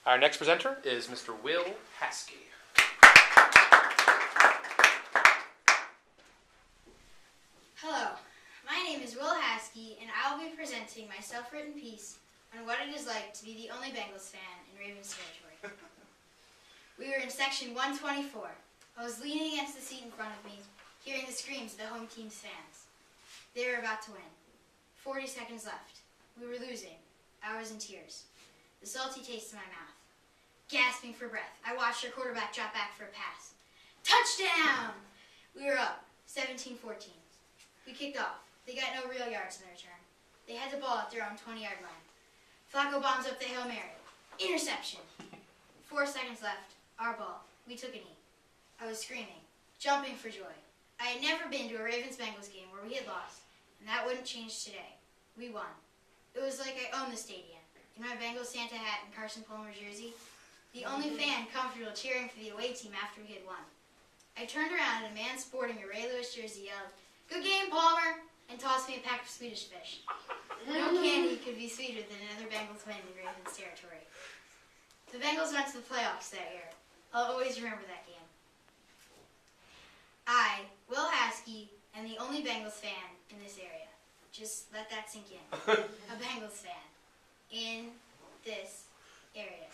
Our next presenter is Mr. Will Haskey. Hello, my name is Will Haskey, and I will be presenting my self-written piece on what it is like to be the only Bengals fan in Ravens territory. We were in section 124. I was leaning against the seat in front of me, hearing the screams of the home team's fans. They were about to win. 40 seconds left. We were losing. I was in tears. The salty taste in my mouth. Gasping for breath, I watched our quarterback drop back for a pass. Touchdown! We were up, 17-14. We kicked off. They got no real yards in the return. They had the ball at their own 20-yard line. Flacco bombs up the Hail Mary. Interception. 4 seconds left. Our ball. We took a knee. I was screaming, jumping for joy. I had never been to a Ravens-Bengals game where we had lost, and that wouldn't change today. We won. It was like I owned the stadium. In my Bengals Santa hat and Carson Palmer jersey, the only fan comfortable cheering for the away team after we had won. I turned around and a man sporting a Ray Lewis jersey yelled, "Good game, Palmer!" and tossed me a pack of Swedish fish. No candy could be sweeter than another Bengals win in Ravens territory. The Bengals went to the playoffs that year. I'll always remember that game. I, Will Haskey, am the only Bengals fan in this area. Just let that sink in. A Bengals fan in this area.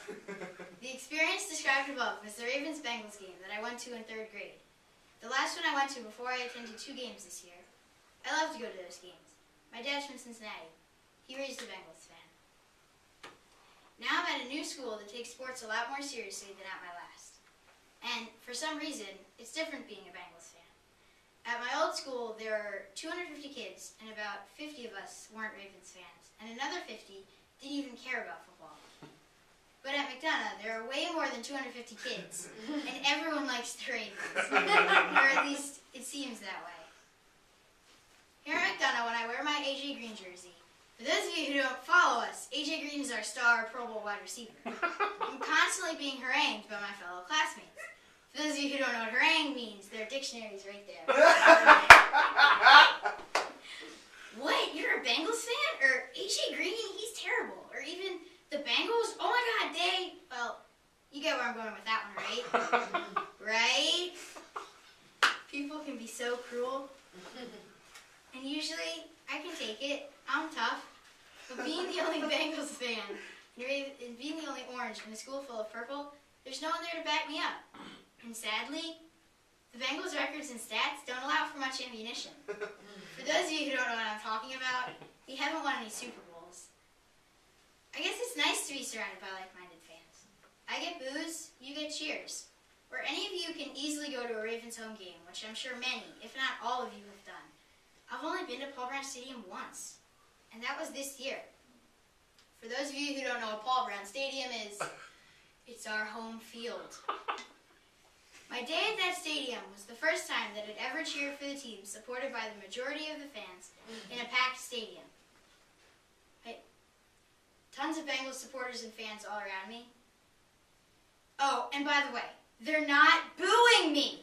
The experience described above was the Ravens-Bengals game that I went to in 3rd grade. The last one I went to before I attended 2 games this year. I love to go to those games. My dad's from Cincinnati. He raised a Bengals fan. Now I'm at a new school that takes sports a lot more seriously than at my last. And for some reason, it's different being a Bengals fan. At my old school, there were 250 kids, and about 50 of us weren't Ravens fans, and another 50 didn't even care about football. But at McDonough, there are way more than 250 kids, and everyone likes the Ravens, or at least it seems that way. Here at McDonough, when I wear my A.J. Green jersey, for those of you who don't follow us, A.J. Green is our star Pro Bowl wide receiver. I'm constantly being harangued by my fellow classmates. For those of you who don't know what harangue means, there are dictionaries right there. What? You're a Bengals fan? Or A.J. Green? He's terrible. Or even the Bengals? Oh my God, they... Well, you get where I'm going with that one, right? Right? People can be so cruel. And usually, I can take it. I'm tough. But being the only Bengals fan, and being the only orange in a school full of purple, there's no one there to back me up. And sadly, the Bengals records and stats don't allow for much ammunition. For those of you who don't know what I'm talking about, we haven't won any Super Bowls. I guess it's nice to be surrounded by like-minded fans. I get boos, you get cheers. Or any of you can easily go to a Ravens home game, which I'm sure many, if not all of you have done. I've only been to Paul Brown Stadium once, and that was this year. For those of you who don't know what Paul Brown Stadium is, it's our home field. My day at that stadium was the first time that I'd ever cheered for the team supported by the majority of the fans in a packed stadium. Tons of Bengals supporters and fans all around me. Oh, and by the way, they're not booing me!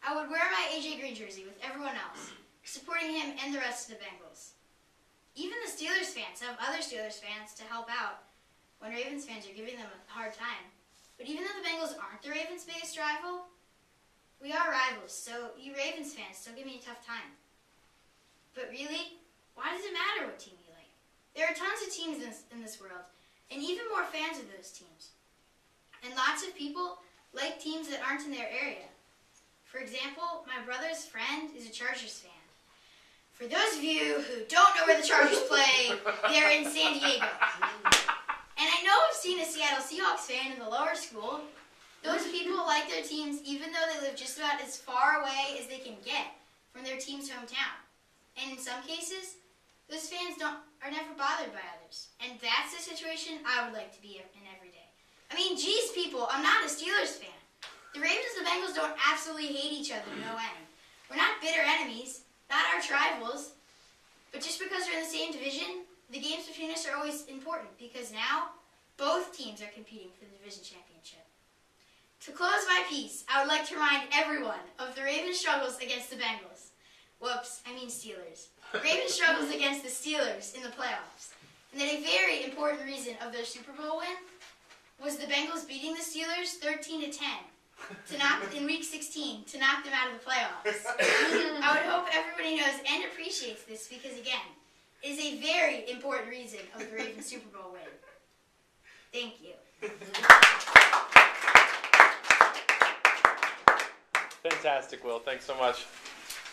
I would wear my A.J. Green jersey with everyone else, supporting him and the rest of the Bengals. Even the Steelers fans have other Steelers fans to help out when Ravens fans are giving them a hard time. But even though the Bengals aren't the Ravens' biggest rival, we are rivals, so you Ravens fans still give me a tough time. But really, why does it matter what team you like? There are tons of teams in this world, and even more fans of those teams. And lots of people like teams that aren't in their area. For example, my brother's friend is a Chargers fan. For those of you who don't know where the Chargers play, they're in San Diego. And I know I've seen a Seattle Seahawks fan in the lower school. Those people like their teams even though they live just about as far away as they can get from their team's hometown. And in some cases, those fans are never bothered by others. And that's the situation I would like to be in every day. I mean, geez, people, I'm not a Steelers fan. The Ravens and the Bengals don't absolutely hate each other to no end. We're not bitter enemies, not arch rivals. But just because we're in the same division, the games between us are always important because now both teams are competing for the division championship. To close my piece, I would like to remind everyone of the Ravens' struggles against the Bengals. Whoops, I mean Steelers. Ravens struggles against the Steelers in the playoffs. And that a very important reason of their Super Bowl win was the Bengals beating the Steelers 13-10 in Week 16 to knock them out of the playoffs. I would hope everybody knows and appreciates this because, again, it is a very important reason of the Ravens Super Bowl win. Thank you. Fantastic, Will. Thanks so much.